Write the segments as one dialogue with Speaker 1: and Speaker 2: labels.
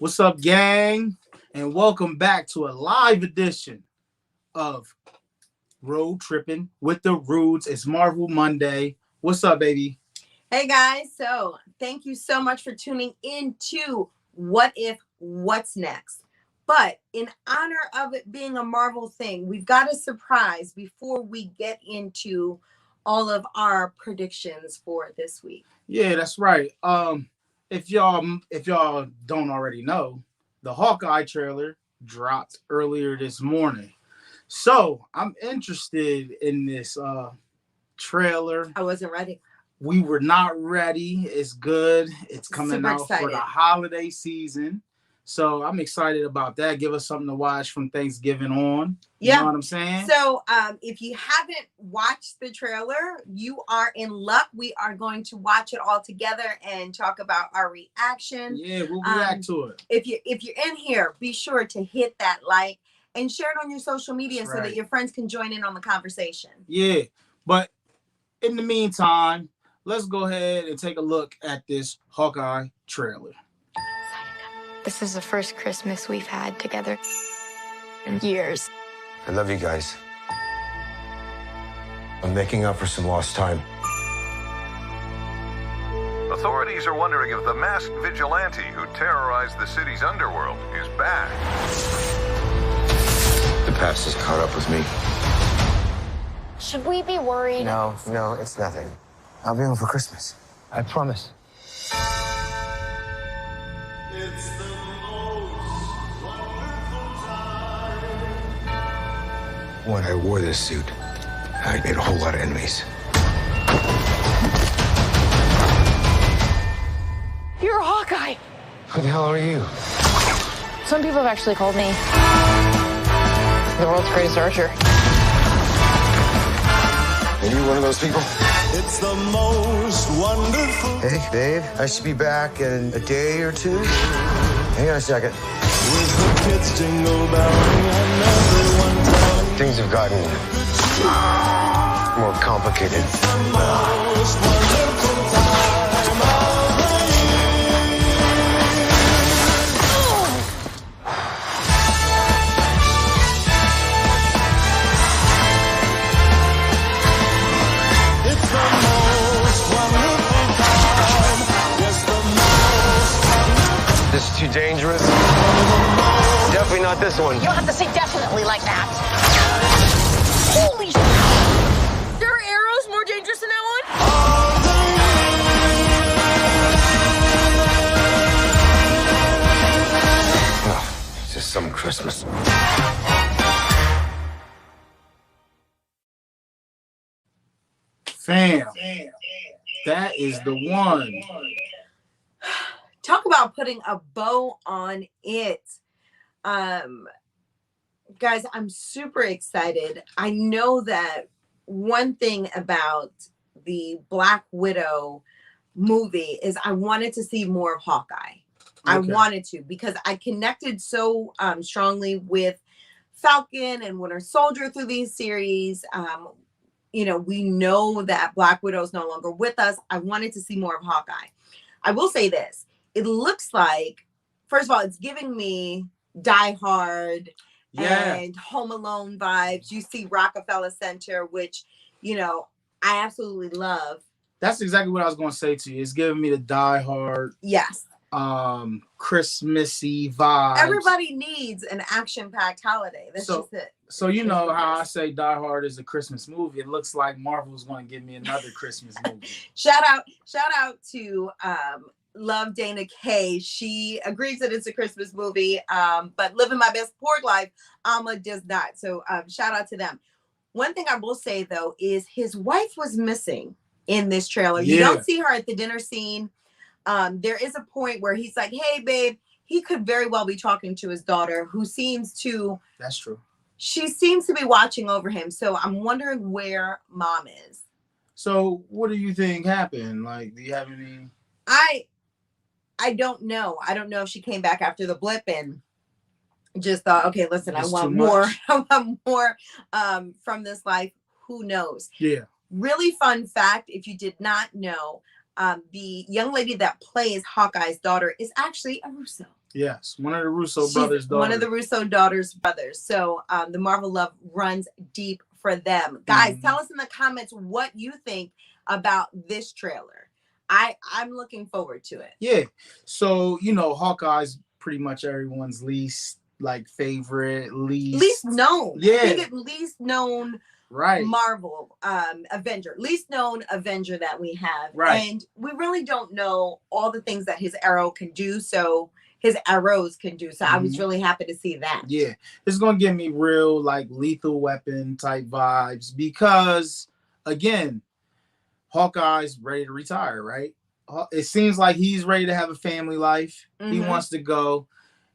Speaker 1: What's up, gang? And welcome back to a live edition of Road Tripping with the Rudes. It's Marvel Monday. What's up, baby?
Speaker 2: Hey, guys. So thank you so much for tuning into What If, What's Next? But in honor of it being a Marvel thing, we've got a surprise before we get into all of our predictions for this week.
Speaker 1: Yeah, that's right. If y'all don't already know, the Hawkeye trailer dropped earlier this morning. So I'm interested in this trailer.
Speaker 2: I wasn't ready.
Speaker 1: We were not ready. It's good. It's coming
Speaker 2: Super
Speaker 1: out
Speaker 2: excited
Speaker 1: for the holiday season. So I'm excited about that. Give us something to watch from Thanksgiving on. You know what I'm saying?
Speaker 2: So if you haven't watched the trailer, you are in luck. We are going to watch it all together and talk about our reaction.
Speaker 1: Yeah, we'll react to it.
Speaker 2: If you're in here, be sure to hit that like and share it on your social media so that your friends can join in on the conversation.
Speaker 1: Yeah, but in the meantime, let's go ahead and take a look at this Hawkeye trailer.
Speaker 3: This is the first Christmas we've had together in years.
Speaker 4: I love you guys. I'm making up for some lost time.
Speaker 5: Authorities are wondering if the masked vigilante who terrorized the city's underworld is back.
Speaker 4: The past has caught up with me.
Speaker 3: Should we be worried?
Speaker 4: No, it's nothing. I'll be home for Christmas. I promise.
Speaker 6: It's the most wonderful time.
Speaker 4: When I wore this suit, I made a whole lot of enemies.
Speaker 3: You're a Hawkeye.
Speaker 4: Who the hell are you?
Speaker 3: Some people have actually called me the world's greatest archer.
Speaker 4: Are you one of those people?
Speaker 6: It's the most wonderful.
Speaker 4: Hey, babe. I should be back in a day or two. Hang on a second.
Speaker 6: With the kids jingle belling and everyone telling.
Speaker 4: Things have gotten more complicated.
Speaker 6: It's the most wonderful time of the year. It's the most wonderful time. Yes, the most wonderful.
Speaker 4: This is too dangerous. Definitely not this one.
Speaker 3: You don't have to say definitely like that. Holy shit! There are arrows more dangerous than that
Speaker 4: It's just some Christmas.
Speaker 1: Fam, that is the one.
Speaker 2: Talk about putting a bow on it. Guys, I'm super excited. I know that one thing about the Black Widow movie is I wanted to see more of Hawkeye. I wanted to, because I connected so strongly with Falcon and Winter Soldier through these series. We know that Black Widow is no longer with us. I wanted to see more of Hawkeye. I will say this. It looks like, first of all, it's giving me Die Hard and Home Alone vibes. You see Rockefeller Center, which, I absolutely love.
Speaker 1: That's exactly what I was going to say to you. It's giving me the Die Hard, Christmassy vibes.
Speaker 2: Everybody needs an action-packed holiday. That's just it.
Speaker 1: So you know how I say Die Hard is a Christmas movie. It looks like Marvel's going to give me another Christmas movie.
Speaker 2: Shout out to Love Dana K. She agrees that it's a Christmas movie, but Living My Best Pork Life, Alma does not. So shout out to them. One thing I will say, though, is his wife was missing in this trailer. You don't see her at the dinner scene. There is a point where he's like, hey, babe, he could very well be talking to his daughter, who seems to...
Speaker 1: That's true.
Speaker 2: She seems to be watching over him. So I'm wondering where mom is.
Speaker 1: So what do you think happened? Like, do you have any...
Speaker 2: I don't know. I don't know if she came back after the blip and just thought, okay, listen, I want more. I want more from this life. Who knows?
Speaker 1: Yeah.
Speaker 2: Really fun fact, if you did not know, the young lady that plays Hawkeye's daughter is actually a Russo.
Speaker 1: Yes, one of the Russo brothers'
Speaker 2: one of
Speaker 1: daughters.
Speaker 2: the Russo daughters' brothers. So the Marvel love runs deep for them. Guys, tell us in the comments what you think about this trailer. I'm looking forward to it.
Speaker 1: Yeah. So, you know, Hawkeye's pretty much everyone's least favorite, least
Speaker 2: known.
Speaker 1: Yeah.
Speaker 2: I think least known
Speaker 1: right.
Speaker 2: Marvel Avenger, least known Avenger that we have.
Speaker 1: Right.
Speaker 2: And we really don't know all the things that his arrow can do. So his arrows can do. So I was really happy to see that.
Speaker 1: Yeah. It's gonna give me real Lethal Weapon type vibes because again, Hawkeye's ready to retire, right? It seems like he's ready to have a family life. He wants to go.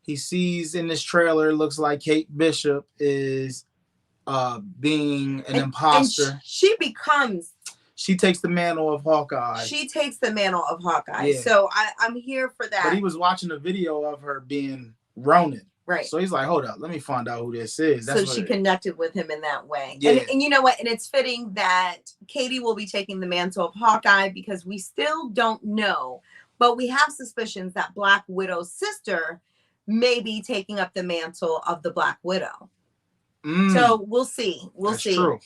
Speaker 1: He sees in this trailer, looks like Kate Bishop is being an imposter.
Speaker 2: And she
Speaker 1: takes the mantle of Hawkeye.
Speaker 2: She takes the mantle of Hawkeye.
Speaker 1: Yeah.
Speaker 2: So I'm here for that.
Speaker 1: But he was watching a video of her being Ronin.
Speaker 2: Right.
Speaker 1: So he's like, hold up, let me find out who this is.
Speaker 2: So she connected with him in that way.
Speaker 1: Yeah.
Speaker 2: And you know what? And it's fitting that Katie will be taking the mantle of Hawkeye because we still don't know. But we have suspicions that Black Widow's sister may be taking up the mantle of the Black Widow. So we'll see. That's see.
Speaker 1: True.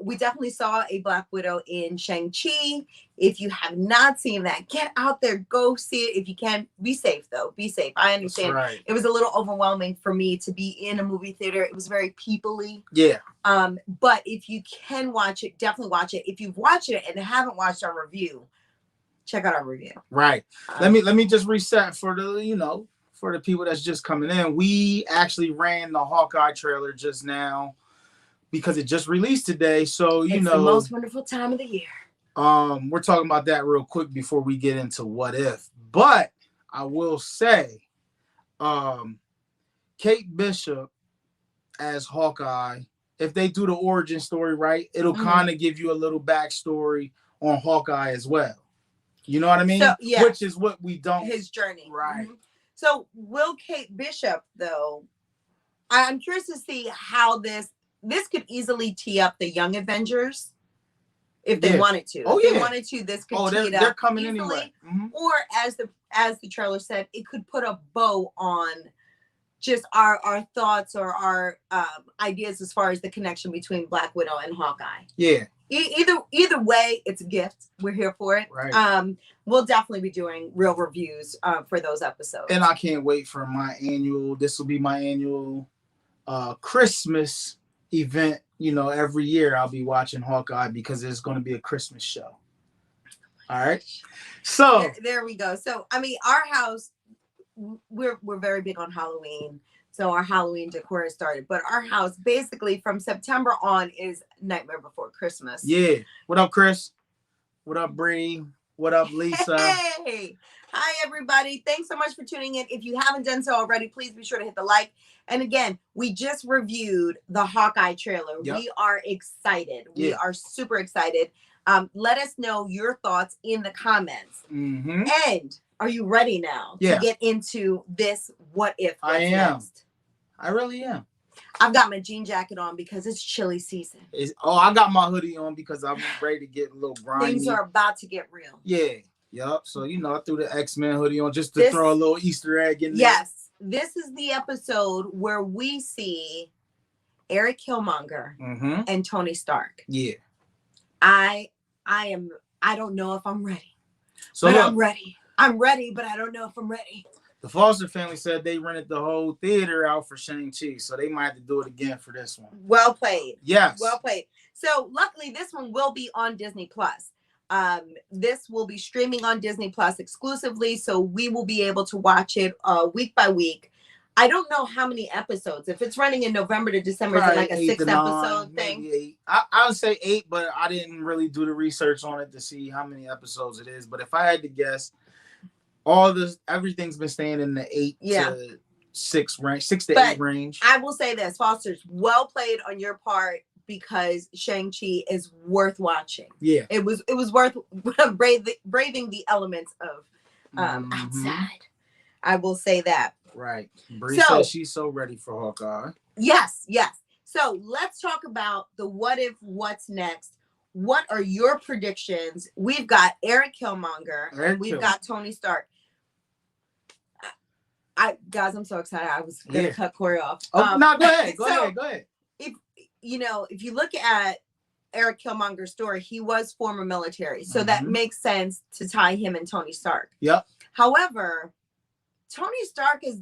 Speaker 2: We definitely saw a Black Widow in Shang-Chi. If you have not seen that, get out there, go see it. If you can, be safe though. Be safe. I understand.
Speaker 1: Right.
Speaker 2: It was a little overwhelming for me to be in a movie theater. It was very people-y.
Speaker 1: Yeah.
Speaker 2: But if you can watch it, definitely watch it. If you've watched it and haven't watched our review, check out our review.
Speaker 1: Right. Let me just reset for the for the people that's just coming in. We actually ran the Hawkeye trailer just now because it just released today. So
Speaker 2: it's the most wonderful time of the year.
Speaker 1: We're talking about that real quick before we get into what if. But I will say, Kate Bishop as Hawkeye, if they do the origin story right, it'll kind of give you a little backstory on Hawkeye as well. You know what I mean?
Speaker 2: So, yeah.
Speaker 1: Which is what we don't.
Speaker 2: His journey.
Speaker 1: Right.
Speaker 2: So will Kate Bishop, though, I'm curious to see how this could easily tee up the Young Avengers if they wanted to. If they wanted to, this could tee it up.
Speaker 1: They're coming
Speaker 2: easily.
Speaker 1: anyway.
Speaker 2: Or as the trailer said, it could put a bow on just our thoughts or our ideas as far as the connection between Black Widow and Hawkeye.
Speaker 1: Yeah.
Speaker 2: Either way, it's a gift. We're here for it.
Speaker 1: Right.
Speaker 2: We'll definitely be doing real reviews for those episodes.
Speaker 1: And I can't wait for this will be my annual Christmas event. Every year I'll be watching Hawkeye because it's going to be a Christmas show. All right. So
Speaker 2: there we go. So I mean, our house, we're very big on Halloween. So our Halloween decor has started, but our house basically from September on is Nightmare Before Christmas.
Speaker 1: Yeah. What up, Chris? What up, Bree? What up, Lisa?
Speaker 2: Hey, hi everybody. Thanks so much for tuning in. If you haven't done so already, please be sure to hit the like. And again, we just reviewed the Hawkeye trailer.
Speaker 1: Yep.
Speaker 2: We are excited. We are super excited. Let us know your thoughts in the comments. And are you ready now to get into this what if?
Speaker 1: I am.
Speaker 2: Next?
Speaker 1: I really am.
Speaker 2: I've got my jean jacket on because it's chilly season.
Speaker 1: I got my hoodie on because I'm ready to get a little grimy.
Speaker 2: Things are about to get real.
Speaker 1: Yeah. Yup. So, I threw the X-Men hoodie on just to throw a little Easter egg in there.
Speaker 2: Yes. This is the episode where we see Eric Killmonger and Tony Stark.
Speaker 1: Yeah.
Speaker 2: I don't know if I'm ready.
Speaker 1: But
Speaker 2: I'm ready. I'm ready, but I don't know if I'm ready.
Speaker 1: The Foster family said they rented the whole theater out for Shang-Chi, so they might have to do it again for this one.
Speaker 2: Well played.
Speaker 1: Yes.
Speaker 2: Well played. So luckily this one will be on Disney Plus. This will be streaming on Disney Plus exclusively, so we will be able to watch it week by week. I don't know how many episodes. If it's running in November to December, is it like a 6 episode thing?
Speaker 1: Maybe 8. I would say 8, but I didn't really do the research on it to see how many episodes it is. But if I had to guess, everything's been staying in the 8 to 6 range, 6 to 8 range.
Speaker 2: I will say this, Foster's well played on your part because Shang-Chi is worth watching.
Speaker 1: Yeah,
Speaker 2: it was worth braving the elements of outside. I will say that.
Speaker 1: Right. Bree says she's so ready for Hawkeye.
Speaker 2: Yes. So let's talk about the what if, what's next. What are your predictions? We've got Eric Killmonger and we've got Tony Stark. Guys, I'm so excited. I was gonna cut Corey off.
Speaker 1: Oh, no, go ahead. Go
Speaker 2: so
Speaker 1: ahead.
Speaker 2: If if you look at Eric Killmonger's story, he was former military, so that makes sense to tie him and Tony Stark.
Speaker 1: Yep.
Speaker 2: However, Tony Stark is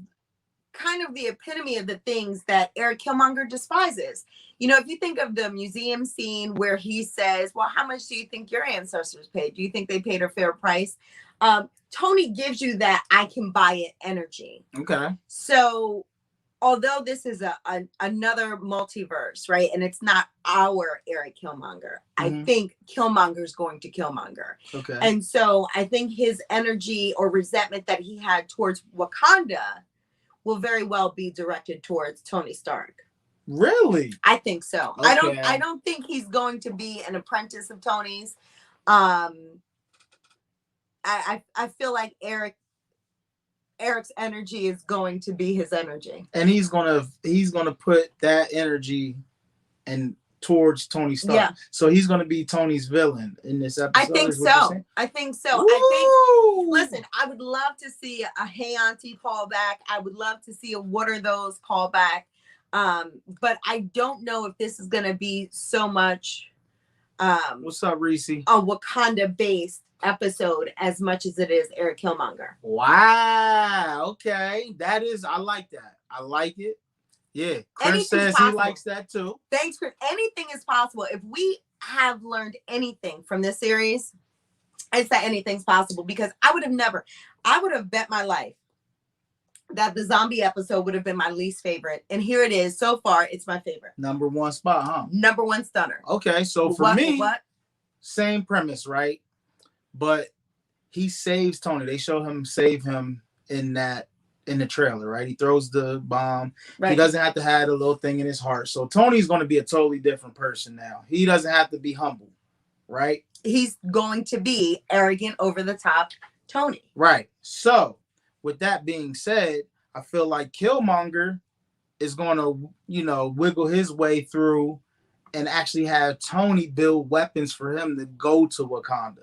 Speaker 2: kind of the epitome of the things that Eric Killmonger despises. If you think of the museum scene where he says, well, how much do you think your ancestors paid? Do you think they paid a fair price? Tony gives you that I can buy it energy.
Speaker 1: Okay.
Speaker 2: So although this is another multiverse, right? And it's not our Eric Killmonger, I think Killmonger's going to Killmonger.
Speaker 1: Okay.
Speaker 2: And so I think his energy or resentment that he had towards Wakanda will very well be directed towards Tony Stark.
Speaker 1: Really?
Speaker 2: I think so.
Speaker 1: Okay.
Speaker 2: I don't think he's going to be an apprentice of Tony's. I feel like Eric's energy is going to be his energy,
Speaker 1: and he's gonna put that energy and towards Tony Stark.
Speaker 2: Yeah.
Speaker 1: So he's gonna be Tony's villain in this episode.
Speaker 2: I think so. Listen, I would love to see a Hey Auntie callback. I would love to see a What Are Those callback. But I don't know if this is gonna be so much
Speaker 1: what's up, Reese?
Speaker 2: A Wakanda based episode as much as it is Eric Killmonger.
Speaker 1: Wow. Okay. I like that. I like it. Yeah. Chris says possible. He likes that too.
Speaker 2: Thanks, Chris. Anything is possible. If we have learned anything from this series, it's that anything's possible, because I would have bet my life that the zombie episode would have been my least favorite. And here it is. So far, it's my favorite.
Speaker 1: Number one spot, huh?
Speaker 2: Number one stunner.
Speaker 1: Okay. So for me, same premise, right? But he saves Tony. They show him save him in the trailer, right? He throws the bomb. Right. He doesn't have to have a little thing in his heart. So Tony's going to be a totally different person now. He doesn't have to be humble, right?
Speaker 2: He's going to be arrogant, over the top Tony.
Speaker 1: Right. So with that being said, I feel like Killmonger is going to, wiggle his way through and actually have Tony build weapons for him to go to Wakanda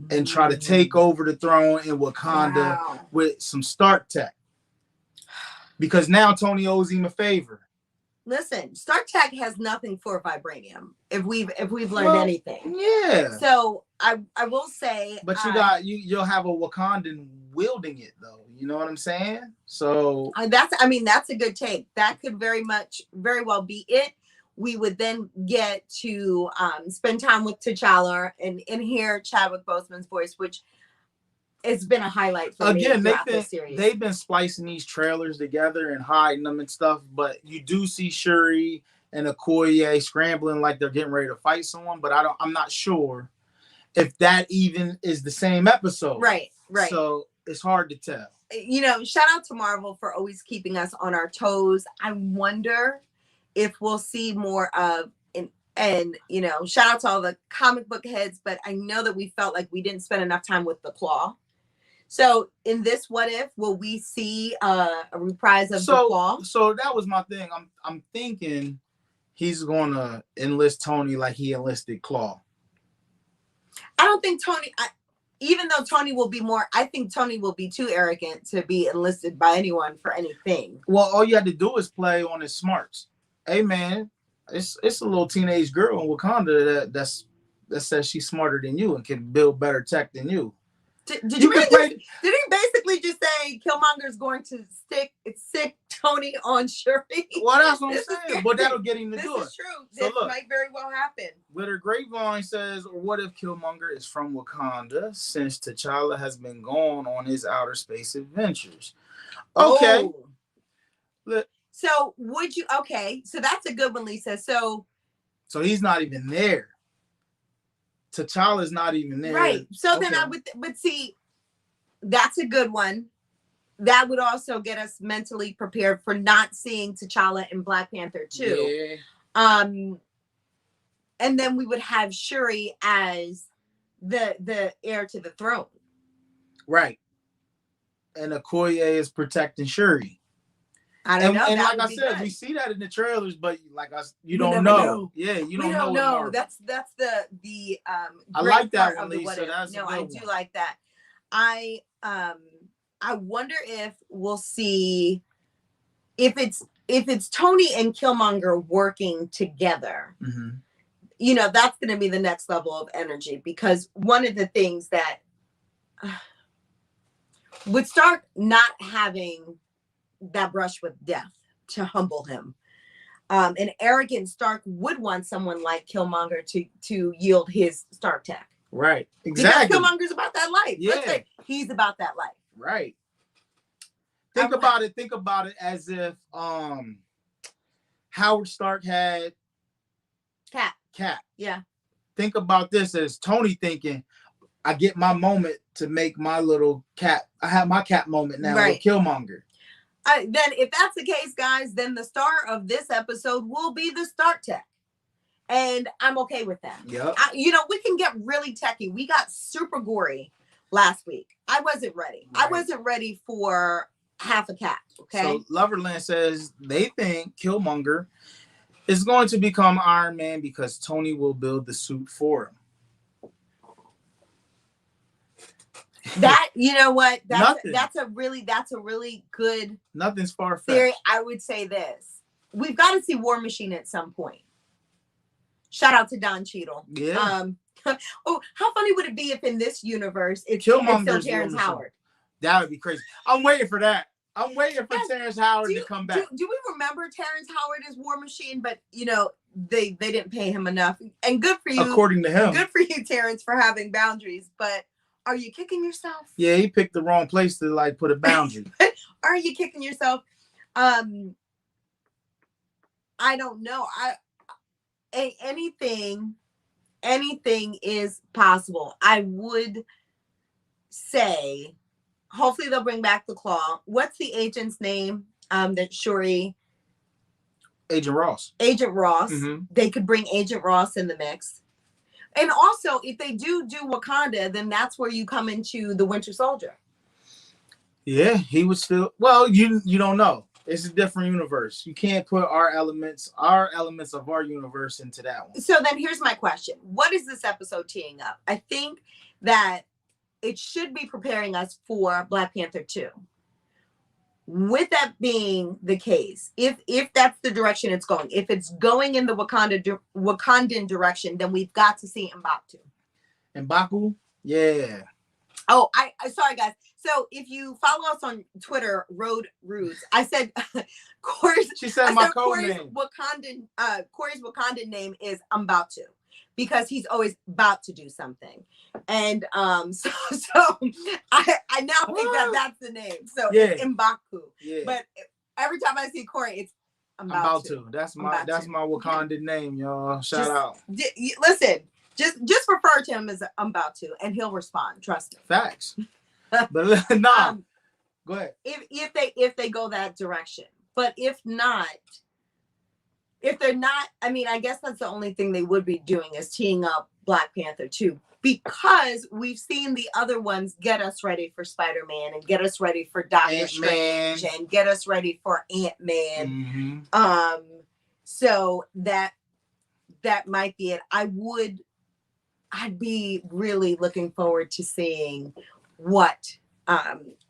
Speaker 1: and try to take over the throne in Wakanda with some Stark tech. Because now Tony owes him a favor.
Speaker 2: Listen, Stark tech has nothing for vibranium. If we've learned anything.
Speaker 1: Yeah.
Speaker 2: So I will say,
Speaker 1: but you'll have a Wakandan wielding it though. You know what I'm saying? So
Speaker 2: that's a good take. That could very well be it. We would then get to spend time with T'Challa and hear Chadwick Boseman's voice, which has been a highlight for me throughout this series.
Speaker 1: They've been splicing these trailers together and hiding them and stuff, but you do see Shuri and Okoye scrambling like they're getting ready to fight someone, but I'm not sure if that even is the same episode.
Speaker 2: Right.
Speaker 1: So it's hard to tell.
Speaker 2: Shout out to Marvel for always keeping us on our toes. I wonder if we'll see more of, and shout out to all the comic book heads, but I know that we felt like we didn't spend enough time with the Claw. So in this What If, will we see a reprise of the Claw? So
Speaker 1: that was my thing. I'm thinking he's gonna enlist Tony like he enlisted Claw.
Speaker 2: I don't think Tony, even though Tony will be I think Tony will be too arrogant to be enlisted by anyone for anything.
Speaker 1: Well, all you had to do is play on his smarts. Hey man, it's a little teenage girl in Wakanda that says she's smarter than you and can build better tech than you.
Speaker 2: Did he basically just say Killmonger's going to sick Tony on Shuri?
Speaker 1: Well, that's what I'm saying. But that'll get him to do it.
Speaker 2: This is true. This might very well happen.
Speaker 1: Glitter Grapevine says, or what if Killmonger is from Wakanda since T'Challa has been gone on his outer space adventures? Okay.
Speaker 2: Oh. So would you? Okay, so that's a good one, Lisa. So
Speaker 1: he's not even there. T'Challa's not even there.
Speaker 2: Right. So then I would, but see, that's a good one. That would also get us mentally prepared for not seeing T'Challa in Black Panther 2.
Speaker 1: Yeah.
Speaker 2: And then we would have Shuri as the heir to the throne.
Speaker 1: Right. And Okoye is protecting Shuri.
Speaker 2: I don't know.
Speaker 1: And like I said, we see that in the trailers, but you don't know. Yeah, you don't know.
Speaker 2: That's the
Speaker 1: I like that one, Lisa.
Speaker 2: I do like that. I I wonder if we'll see if it's Tony and Killmonger working together.
Speaker 1: Mm-hmm.
Speaker 2: You know, that's going to be the next level of energy, because one of the things that with Stark not having that brush with death to humble him, an arrogant Stark would want someone like Killmonger to yield his Stark tech.
Speaker 1: Right. Exactly.
Speaker 2: Because Killmonger's about that life.
Speaker 1: Yeah.
Speaker 2: Let's say he's about that life.
Speaker 1: Right. Think about it as if Howard Stark had Cap.
Speaker 2: Yeah.
Speaker 1: Think about this as Tony thinking, I get my moment to make my little Cap. I have my Cap moment now with Killmonger.
Speaker 2: Then if that's the case, guys, then the star of this episode will be the Stark tech. And I'm okay with that.
Speaker 1: Yep.
Speaker 2: You know, we can get really techie. We got super gory last week. I wasn't ready.
Speaker 1: Right.
Speaker 2: I wasn't ready for half a cat. Okay.
Speaker 1: So Loverland says they think Killmonger is going to become Iron Man because Tony will build the suit for him.
Speaker 2: That, you know what?
Speaker 1: Nothing.
Speaker 2: That's a really good
Speaker 1: Nothing's far-fetched.
Speaker 2: theory. I would say this. We've got to see War Machine at some point. Shout out to Don Cheadle.
Speaker 1: Yeah.
Speaker 2: Oh, how funny would it be if in this universe it's
Speaker 1: Killmonger's
Speaker 2: still Terrence Howard?
Speaker 1: That would be crazy. I'm waiting for that. I'm waiting for Terrence Howard to come back.
Speaker 2: Do we remember Terrence Howard as War Machine? But you know, they didn't pay him enough. And good for you.
Speaker 1: According to him.
Speaker 2: Good for you, Terrence, for having boundaries. But are you kicking yourself?
Speaker 1: Yeah, he picked the wrong place to like put a boundary.
Speaker 2: Are you kicking yourself? I don't know. Anything is possible. I would say, hopefully they'll bring back the Claw. What's the agent's name? That Shuri.
Speaker 1: Agent Ross.
Speaker 2: Agent Ross.
Speaker 1: Mm-hmm.
Speaker 2: They could bring Agent Ross in the mix. And also, if they do Wakanda, then that's where you come into the Winter Soldier.
Speaker 1: Yeah, he would still. Well, you don't know. It's a different universe. You can't put our elements of our universe into that one.
Speaker 2: So then here's my question. What is this episode teeing up? I think that it should be preparing us for Black Panther 2. With that being the case, if that's the direction it's going, if it's going in the Wakandan direction, then we've got to see M'Baku.
Speaker 1: M'Baku? Yeah.
Speaker 2: Oh, I sorry guys. So if you follow us on Twitter, Road Roots, I said Corey's.
Speaker 1: She said my code name.
Speaker 2: Corey's Wakandan name is M'Baku because he's always about to do something, and so I now think that's the name. So
Speaker 1: yeah.
Speaker 2: M'Baku.
Speaker 1: Yeah.
Speaker 2: But every time I see Corey, it's
Speaker 1: M'Baku. That's my Wakandan name, y'all. Shout out.
Speaker 2: Listen. Just refer to him as M'Baku, and he'll respond. Trust me.
Speaker 1: Facts. But nah. Go ahead.
Speaker 2: If they go that direction, but if they're not, I mean, I guess that's the only thing they would be doing is teeing up Black Panther 2, because we've seen the other ones get us ready for Spider-Man and get us ready for Doctor Strange and get us ready for Ant-Man.
Speaker 1: Mm-hmm.
Speaker 2: So that might be it. I'd be really looking forward to seeing what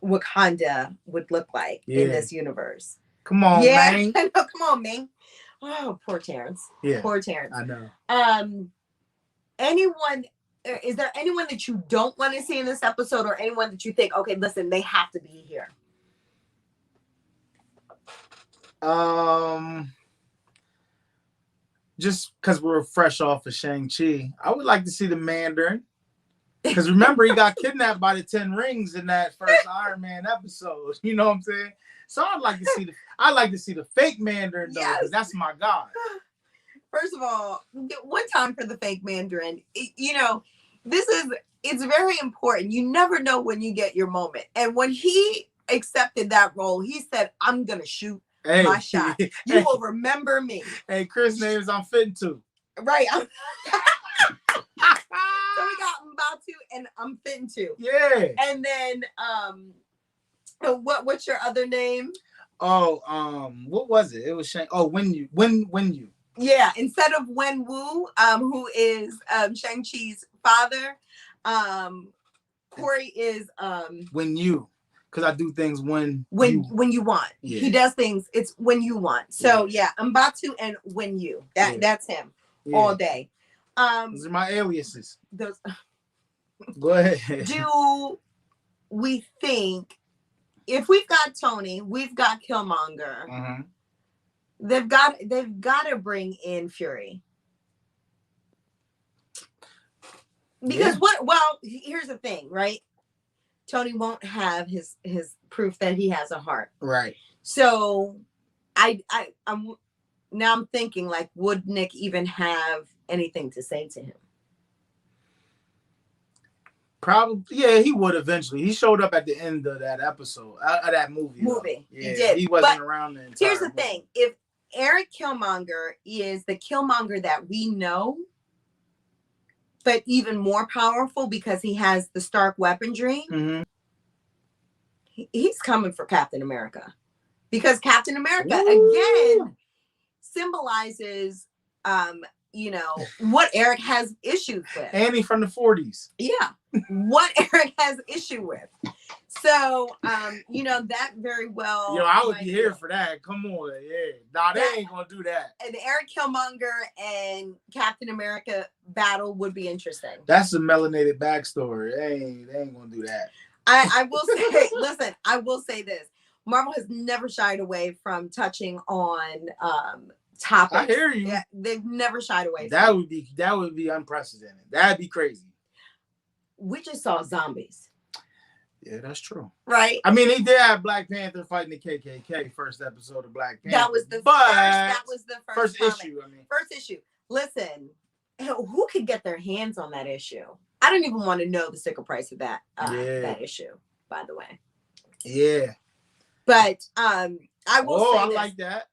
Speaker 2: Wakanda would look like in this universe.
Speaker 1: Come on, man.
Speaker 2: I know, come on, man. Oh, poor Terrence.
Speaker 1: Yeah.
Speaker 2: Poor Terrence.
Speaker 1: I know.
Speaker 2: Is there anyone that you don't want to see in this episode, or anyone that you think, okay, listen, they have to be here?
Speaker 1: Just because we're fresh off of Shang-Chi, I would like to see the Mandarin. Because remember, he got kidnapped by the 10 Rings in that first Iron Man episode. You know what I'm saying? So I'd like to see the fake Mandarin though, because that's my guy.
Speaker 2: First of all, one time for the fake Mandarin. It's very important. You never know when you get your moment. And when he accepted that role, he said, "I'm gonna shoot my shot. You will remember me."
Speaker 1: Hey, Chris names I'm fitting to.
Speaker 2: Right. So we got M'Baku and I'm fitting to.
Speaker 1: Yeah.
Speaker 2: And then what's your other name?
Speaker 1: Oh, what was it? It was Shang. Oh, when you.
Speaker 2: Yeah, instead of Wen Wu, who is Shang-Chi's father, Corey is
Speaker 1: When you. because I do things when
Speaker 2: you want.
Speaker 1: Yeah.
Speaker 2: He does things. It's when you want. So yeah, Mbatu and when you. That's him all day.
Speaker 1: Those are my aliases.
Speaker 2: Those.
Speaker 1: Go ahead.
Speaker 2: Do we think if we've got Tony, we've got Killmonger,
Speaker 1: Mm-hmm.
Speaker 2: they've got to bring in Fury. Because here's the thing, right? Tony won't have his proof that he has a heart.
Speaker 1: Right.
Speaker 2: So I'm thinking, like, would Nick even have anything to say to him?
Speaker 1: Probably, yeah, he would eventually. He showed up at the end of that episode, of that movie.
Speaker 2: Yeah,
Speaker 1: he
Speaker 2: did.
Speaker 1: He wasn't
Speaker 2: but
Speaker 1: around the entire
Speaker 2: here's the
Speaker 1: movie.
Speaker 2: thing. If Eric Killmonger is the Killmonger that we know, but even more powerful because he has the Stark weaponry,
Speaker 1: Mm-hmm.
Speaker 2: he's coming for Captain America. Because Captain America, again, symbolizes, what Eric has issues with.
Speaker 1: Annie from the 40s.
Speaker 2: Yeah. What Eric has issue with. So, that very well.
Speaker 1: I would be here for that. Come on. Yeah. Nah, they ain't going to do that.
Speaker 2: And the Eric Killmonger and Captain America battle would be interesting.
Speaker 1: That's a melanated backstory. They ain't going to do that.
Speaker 2: I will say, listen, I will say this. Marvel has never shied away from touching on topics.
Speaker 1: I hear you.
Speaker 2: Yeah, they've never shied away.
Speaker 1: That would be unprecedented. That'd be crazy.
Speaker 2: We just saw zombies.
Speaker 1: Yeah, that's true.
Speaker 2: Right?
Speaker 1: I mean, he did have Black Panther fighting the KKK first episode of Black Panther.
Speaker 2: That was the first
Speaker 1: issue. I mean,
Speaker 2: first issue. Listen, who could get their hands on that issue? I don't even want to know the sticker price of that issue, by the way.
Speaker 1: Yeah.
Speaker 2: But I will say
Speaker 1: I
Speaker 2: this.
Speaker 1: like that.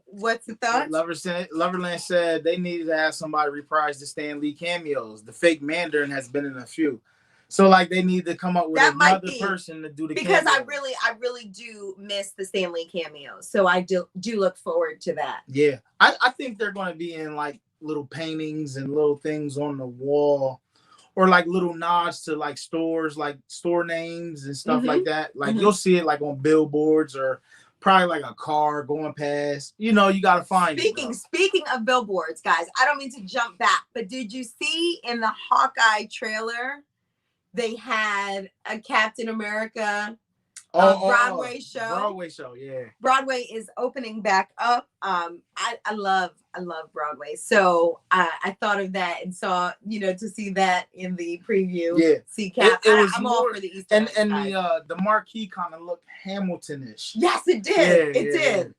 Speaker 2: What's the thought?
Speaker 1: Loverland said they needed to have somebody reprise the Stan Lee cameos. The fake Mandarin has been in a few. So like they need to come up with another person to do the
Speaker 2: because
Speaker 1: cameos.
Speaker 2: I really do miss the Stan Lee cameos. So I do look forward to that.
Speaker 1: Yeah. I think they're going to be in like little paintings and little things on the wall, or like little nods to like stores, like store names and stuff like that. Like you'll see it like on billboards or probably like a car going past. You got to find it.
Speaker 2: Speaking of billboards, guys, I don't mean to jump back, but did you see in the Hawkeye trailer they had a Captain America Broadway show?
Speaker 1: Broadway show, yeah.
Speaker 2: Broadway is opening back up. I love Broadway. So I thought of that and saw, to see that in the preview.
Speaker 1: Yeah.
Speaker 2: See Cap. I'm
Speaker 1: more,
Speaker 2: all for the Easter eggs,
Speaker 1: and
Speaker 2: guys.
Speaker 1: the marquee kind of looked Hamilton-ish.
Speaker 2: Yes, it did.
Speaker 1: Yeah,
Speaker 2: it did.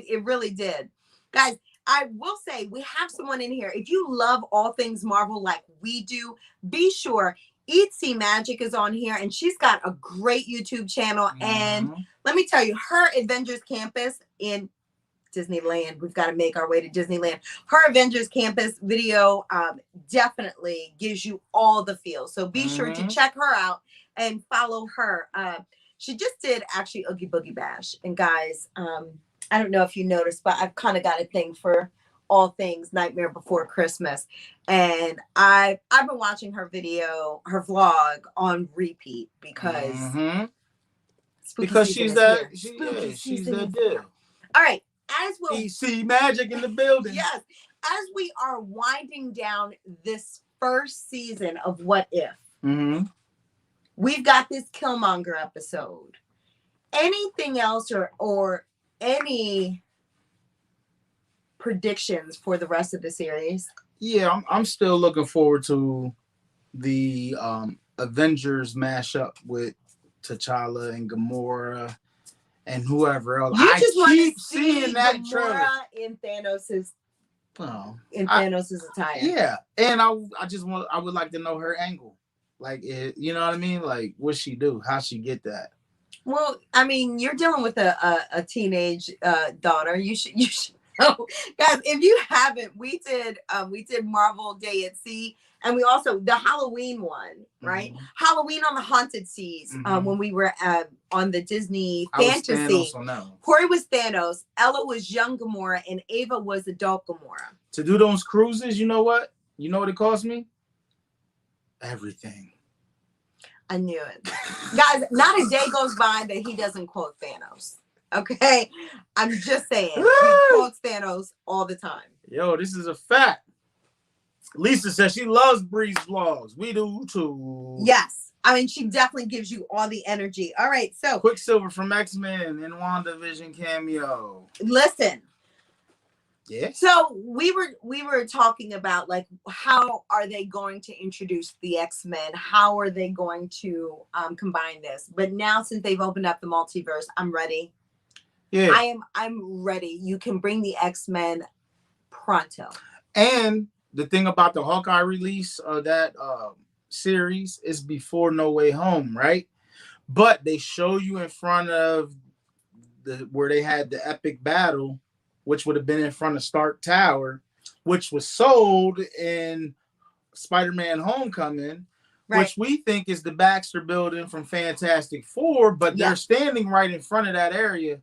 Speaker 2: It really did. Guys, I will say we have someone in here. If you love all things Marvel like we do, be sure Eat See Magic is on here, and she's got a great YouTube channel. Mm-hmm. And let me tell you, her Avengers Campus in Disneyland, we've got to make our way to Disneyland. Her Avengers Campus video definitely gives you all the feels. So be sure to check her out and follow her. She just did actually Oogie Boogie Bash. And guys, I don't know if you noticed, but I've kind of got a thing for all things Nightmare Before Christmas. And I've been watching her video, her vlog on repeat because she's the deal. All right. As we'll
Speaker 1: see magic in the building.
Speaker 2: Yes. As we are winding down this first season of What If, we've got this Killmonger episode. Anything else or any predictions for the rest of the series?
Speaker 1: Yeah, I'm still looking forward to the Avengers mashup with T'Challa and Gamora and whoever else.
Speaker 2: You just
Speaker 1: I keep
Speaker 2: see
Speaker 1: seeing that
Speaker 2: Gamora
Speaker 1: trailer
Speaker 2: in Thanos's
Speaker 1: Thanos's
Speaker 2: attire.
Speaker 1: Yeah, and I would like to know her angle. Like, you know what I mean? Like, what she do? How she get that?
Speaker 2: Well, I mean, you're dealing with a teenage daughter. You should know, guys. If you haven't, we did Marvel Day at Sea, and we also the Halloween one, right? Halloween on the Haunted Seas. When we were on the Disney Fantasy, Corey was Thanos, Ella was young Gamora, and Ava was adult Gamora.
Speaker 1: To do those cruises, you know what? You know what it cost me? Everything.
Speaker 2: I knew it. Guys, not a day goes by that he doesn't quote Thanos. Okay? I'm just saying. He quotes Thanos all the time.
Speaker 1: Yo, this is a fact. Lisa says she loves Breeze vlogs. We do too.
Speaker 2: Yes. I mean, she definitely gives you all the energy. All right, so
Speaker 1: Quicksilver from X-Men and WandaVision cameo.
Speaker 2: listen.
Speaker 1: Yeah.
Speaker 2: So we were talking about like how are they going to introduce the X-Men? How are they going to combine this? But now since they've opened up the multiverse, I'm ready.
Speaker 1: Yeah.
Speaker 2: I'm ready. You can bring the X-Men pronto.
Speaker 1: And the thing about the Hawkeye release of that series is before No Way Home, right? But they show you in front of where they had the epic battle, which would have been in front of Stark Tower, which was sold in Spider-Man Homecoming,
Speaker 2: Right.
Speaker 1: which we think is the Baxter building from Fantastic Four, but
Speaker 2: Yeah.
Speaker 1: they're standing right in front of that area.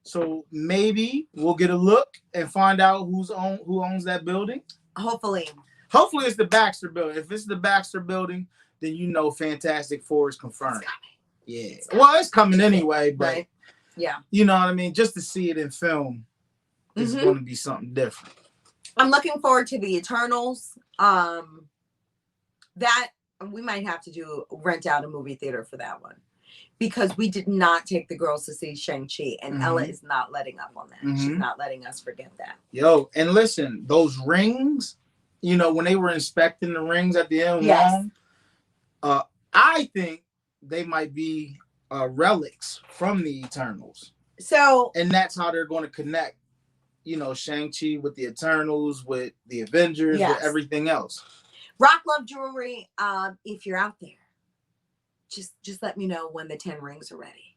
Speaker 1: So maybe we'll get a look and find out who owns that building.
Speaker 2: Hopefully.
Speaker 1: Hopefully it's the Baxter building. If it's the Baxter building, then you know Fantastic Four is confirmed. Yeah. Well, it's coming anyway, but
Speaker 2: Right. Yeah.
Speaker 1: you know what I mean? Just to see it in film is
Speaker 2: Mhm.
Speaker 1: going to be something different.
Speaker 2: I'm looking forward to the Eternals. That we might have to rent out a movie theater for that one. Because we did not take the girls to see Shang-Chi, and Ella is not letting up on that. She's not letting us forget that.
Speaker 1: Yo, and listen, those rings, you know, when they were inspecting the rings at the end,
Speaker 2: Yes.
Speaker 1: I think they might be relics from the Eternals.
Speaker 2: So,
Speaker 1: And that's how they're going to connect, you know, Shang-Chi with the Eternals, with the Avengers,
Speaker 2: Yes.
Speaker 1: with everything else.
Speaker 2: Rock Love Jewelry, if you're out there, just let me know when the 10 rings are ready.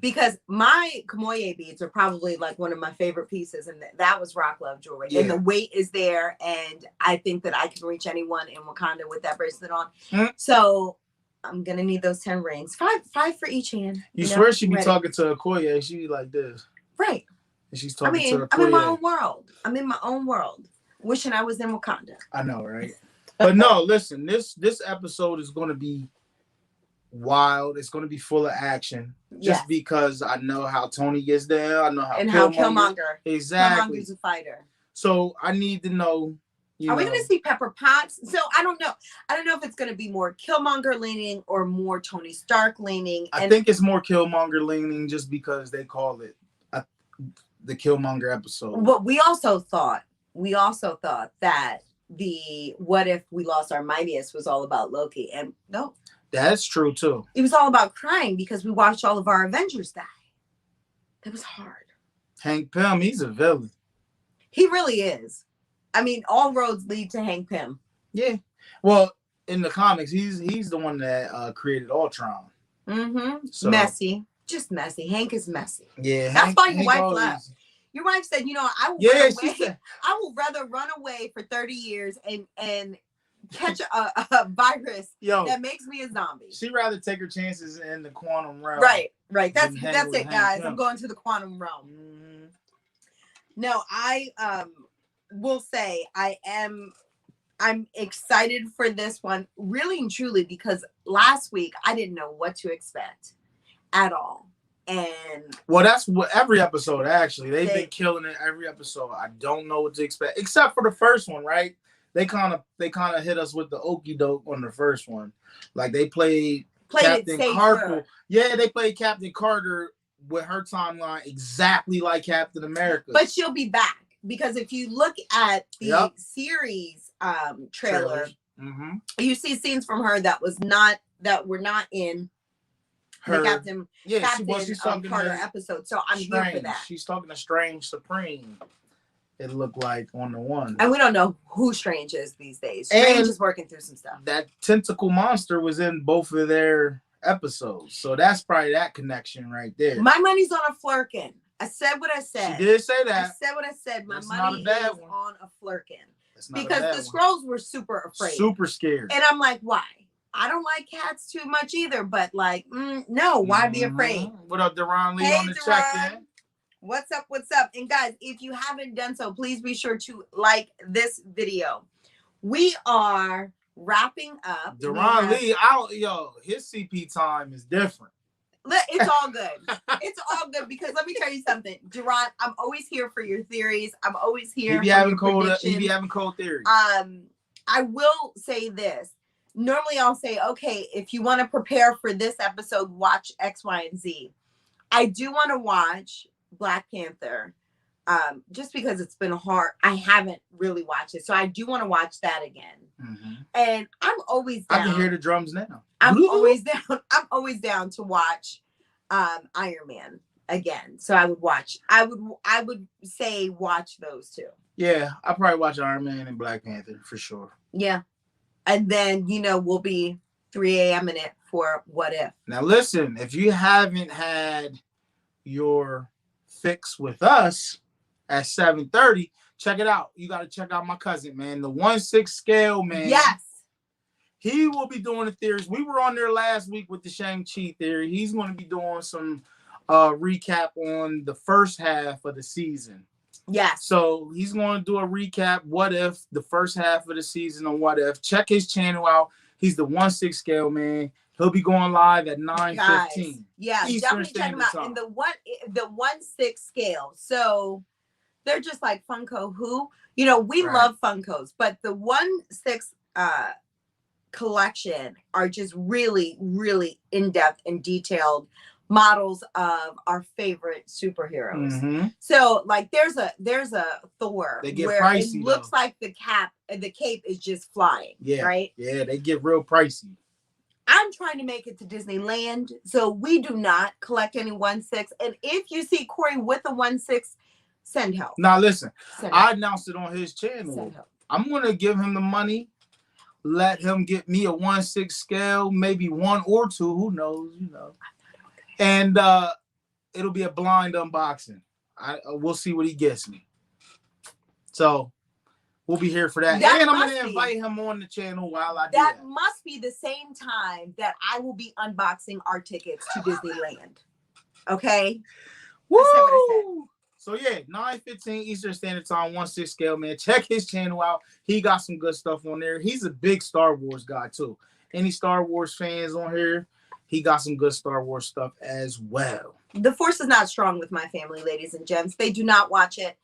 Speaker 2: Because my Kamoye beads are probably like one of my favorite pieces, and that was Rock Love Jewelry.
Speaker 1: Yeah.
Speaker 2: And the weight is there, and I think that I can reach anyone in Wakanda with that bracelet on. So I'm gonna need those 10 rings. Five for each hand.
Speaker 1: You
Speaker 2: know,
Speaker 1: swear she be
Speaker 2: ready.
Speaker 1: talking to Okoye, she be like this.
Speaker 2: Right.
Speaker 1: And she's
Speaker 2: I
Speaker 1: talking
Speaker 2: mean,
Speaker 1: to
Speaker 2: I'm in my
Speaker 1: Okoye.
Speaker 2: own world. I'm in my own world. Wishing I was in Wakanda.
Speaker 1: I know, right? But no, listen, this episode is going to be wild. It's going to be full of action. Just
Speaker 2: Yes.
Speaker 1: because I know how Tony gets down. I know how
Speaker 2: And
Speaker 1: Killmonger.
Speaker 2: how Killmonger.
Speaker 1: Exactly.
Speaker 2: Killmonger's a fighter.
Speaker 1: So I need to know.
Speaker 2: Are we going to see Pepper Potts? So I don't know. I don't know if it's going to be more Killmonger leaning or more Tony Stark leaning.
Speaker 1: I think it's more Killmonger leaning just because they call it the Killmonger episode.
Speaker 2: But we also thought that the what if we lost our mightiest was all about Loki. And no,
Speaker 1: That's true too.
Speaker 2: it was all about crying because we watched all of our Avengers die. It was hard.
Speaker 1: Hank Pym, he's a villain.
Speaker 2: He really is. I mean, all roads lead to Hank Pym.
Speaker 1: Yeah. Well, in the comics, he's the one that created Ultron.
Speaker 2: Mm-hmm.
Speaker 1: So-
Speaker 2: Messy. Just messy. Hank is messy.
Speaker 1: Yeah.
Speaker 2: That's why your
Speaker 1: Hank
Speaker 2: wife
Speaker 1: always-
Speaker 2: left. Your wife said, you know, I will
Speaker 1: Yeah,
Speaker 2: run
Speaker 1: she
Speaker 2: away.
Speaker 1: said.
Speaker 2: I will rather run away for 30 years and catch a virus
Speaker 1: Yo,
Speaker 2: that makes me a zombie.
Speaker 1: she'd rather take her chances in the quantum realm.
Speaker 2: Right. That's
Speaker 1: Didn't hang
Speaker 2: that's
Speaker 1: with
Speaker 2: it,
Speaker 1: Hank
Speaker 2: guys.
Speaker 1: Pym.
Speaker 2: I'm going to the quantum realm.
Speaker 1: Mhm.
Speaker 2: No, I will say I'm excited for this one, really and truly, because last week I didn't know what to expect at all. And
Speaker 1: Well, that's what every episode actually. They've
Speaker 2: They-
Speaker 1: been killing it every episode. I don't know what to expect, except for the first one, right? They kind of hit us with the okie doke on the first one. Like they played
Speaker 2: played
Speaker 1: Captain
Speaker 2: it safe.
Speaker 1: Carter. Yeah, they played Captain Carter with her timeline exactly like Captain America.
Speaker 2: But she'll be back because if you look at the
Speaker 1: Yep.
Speaker 2: series trailer,
Speaker 1: Mm-hmm.
Speaker 2: you see scenes from her that were not in the Captain
Speaker 1: she's talking
Speaker 2: Carter
Speaker 1: to
Speaker 2: episode. So I'm here for
Speaker 1: Strange.
Speaker 2: that.
Speaker 1: She's talking to Strange Supreme. It looked like on the one.
Speaker 2: And we don't know who Strange is these days.
Speaker 1: And-
Speaker 2: Strange is working through some stuff.
Speaker 1: That tentacle monster was in both of their episodes, so that's probably that connection right there.
Speaker 2: My money's on a Flurkin. I said what I said.
Speaker 1: She did say
Speaker 2: I
Speaker 1: that.
Speaker 2: said what I said. My
Speaker 1: That's not a
Speaker 2: money
Speaker 1: bad
Speaker 2: is
Speaker 1: one.
Speaker 2: on a Flurkin.
Speaker 1: That's not a
Speaker 2: Because
Speaker 1: bad
Speaker 2: the
Speaker 1: one.
Speaker 2: Skrulls were super afraid.
Speaker 1: Super scared.
Speaker 2: And I'm like, why? I don't like cats too much either, but like, no, why be afraid?
Speaker 1: Mhm. What up, Deron Lee
Speaker 2: Hey,
Speaker 1: on the check
Speaker 2: Deron.
Speaker 1: in?
Speaker 2: What's up? What's up? And guys, if you haven't done so, please be sure to like this video. We are wrapping up.
Speaker 1: Deron Lee, his CP time is different.
Speaker 2: It's all good. It's all good because let me tell you something, Deron. I'm always here for your theories. I'm always here.
Speaker 1: He be having cold theories.
Speaker 2: I will say this. Normally, I'll say, okay, if you want to prepare for this episode, watch X, Y, and Z. I do want to watch Black Panther, just because it's been hard. I haven't really watched it, so I do want to watch that again.
Speaker 1: Mm-hmm.
Speaker 2: And I'm always down.
Speaker 1: I can hear the drums now.
Speaker 2: I'm always down. I'm always down to watch Iron Man again. So I would watch. I would say watch those two.
Speaker 1: Yeah, I'll probably watch Iron Man and Black Panther for sure.
Speaker 2: Yeah. And then, we'll be 3 a.m. in it for What If.
Speaker 1: Now, listen, if you haven't had your fix with us at 7:30, check it out. You got to check out my cousin, man. The 1/6 scale, man.
Speaker 2: Yes.
Speaker 1: He will be doing the theories. We were on there last week with the Shang-Chi theory. He's going to be doing some recap on the first half of the season.
Speaker 2: Yes.
Speaker 1: So he's going to do a recap. What if the first half of the season on What If? Check his channel out. He's the 1/6 scale, man. He'll be going live at 9:15.
Speaker 2: Yeah,
Speaker 1: Eastern
Speaker 2: definitely check him
Speaker 1: Standard
Speaker 2: out.
Speaker 1: Time.
Speaker 2: In the 1/6 scale. So they're just like Funko Who. We love Funkos, but the 1/6 collection are just really, really in-depth and detailed models of our favorite superheroes.
Speaker 1: Mm-hmm.
Speaker 2: So like there's a Thor
Speaker 1: They get
Speaker 2: where
Speaker 1: pricey,
Speaker 2: it looks
Speaker 1: though.
Speaker 2: like the cape is just flying.
Speaker 1: Yeah.
Speaker 2: Right.
Speaker 1: Yeah, they get real pricey.
Speaker 2: I'm trying to make it to Disneyland, so we do not collect any 1/6. And if you see Corey with a 1/6, send help.
Speaker 1: Now listen,
Speaker 2: Send
Speaker 1: I
Speaker 2: help.
Speaker 1: announced it on his channel.
Speaker 2: Send help.
Speaker 1: I'm gonna give him the money. Let him get me a 1/6 scale, maybe 1 or 2. Who knows? And it'll be a blind unboxing. We'll see what he gets me. So we'll be here for that.
Speaker 2: That
Speaker 1: and I'm
Speaker 2: must
Speaker 1: gonna
Speaker 2: be-
Speaker 1: invite him on the channel while I do
Speaker 2: That
Speaker 1: that.
Speaker 2: must be the same time that I will be unboxing our tickets to Disneyland. Okay?
Speaker 1: Woo!
Speaker 2: I said what I said.
Speaker 1: So yeah, 9:15 Eastern Standard Time, 1/6 scale, man. Check his channel out. He got some good stuff on there. He's a big Star Wars guy too. Any Star Wars fans on here, he got some good Star Wars stuff as well.
Speaker 2: The Force is not strong with my family, ladies and gents. They do not watch it.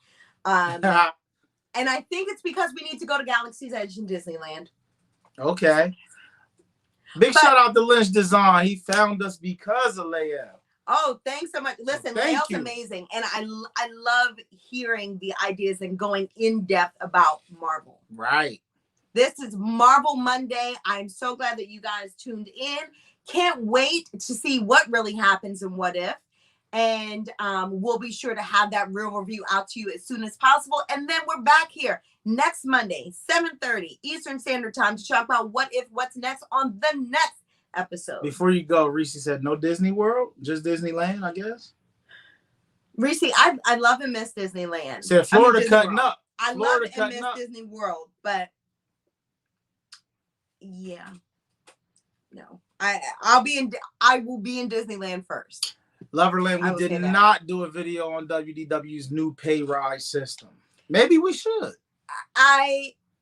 Speaker 2: And I think it's because we need to go to Galaxy's Edge in Disneyland.
Speaker 1: Okay. Big shout out to Lynch Design. He found us because of Leia.
Speaker 2: Oh, thanks so much. Listen,
Speaker 1: Thank
Speaker 2: Lael's
Speaker 1: you.
Speaker 2: amazing. And I love hearing the ideas and going in depth about Marvel.
Speaker 1: Right.
Speaker 2: This is Marvel Monday. I'm so glad that you guys tuned in. Can't wait to see what really happens and What If. And we'll be sure to have that real review out to you as soon as possible. And then we're back here next Monday, 7:30 Eastern Standard Time to talk about what's next on the next episode.
Speaker 1: Before you go, Reese said no Disney World, just Disneyland, I guess.
Speaker 2: Reese, I love and miss Disneyland.
Speaker 1: Said Florida
Speaker 2: Disney
Speaker 1: cutting
Speaker 2: World.
Speaker 1: up.
Speaker 2: I
Speaker 1: Florida
Speaker 2: love and
Speaker 1: cutting
Speaker 2: miss
Speaker 1: up.
Speaker 2: Disney World, but yeah, no, I will be in Disneyland first.
Speaker 1: Loverland,
Speaker 2: I
Speaker 1: we
Speaker 2: will say
Speaker 1: did
Speaker 2: that.
Speaker 1: not do a video on WDW's new pay rise system. Maybe we should.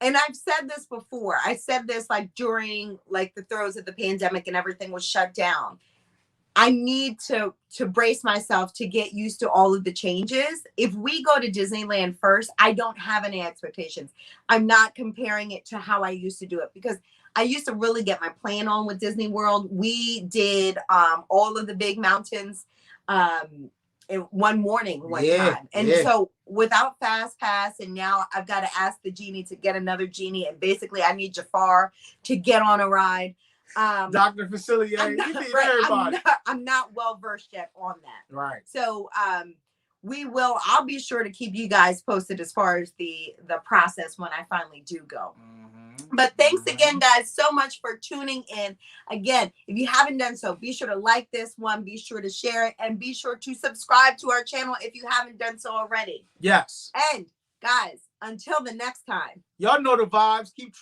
Speaker 2: And I've said this before. I said this like during like the throes of the pandemic and everything was shut down. I need to brace myself to get used to all of the changes. If we go to Disneyland first, I don't have any expectations. I'm not comparing it to how I used to do it because I used to really get my plan on with Disney World. We did all of the big mountains in one morning, one time. And so without Fast Pass, and now I've got to ask the genie to get another genie. And basically I need Jafar to get on a ride.
Speaker 1: Dr. Facilier, you need everybody.
Speaker 2: I'm not well versed yet on that.
Speaker 1: Right.
Speaker 2: So I'll be sure to keep you guys posted as far as the process when I finally do go. But thanks again, guys, so much for tuning in. Again, if you haven't done so, be sure to like this one, be sure to share it, and be sure to subscribe to our channel if you haven't done so already.
Speaker 1: Yes.
Speaker 2: And guys, until the next time.
Speaker 1: Y'all know the vibes. Keep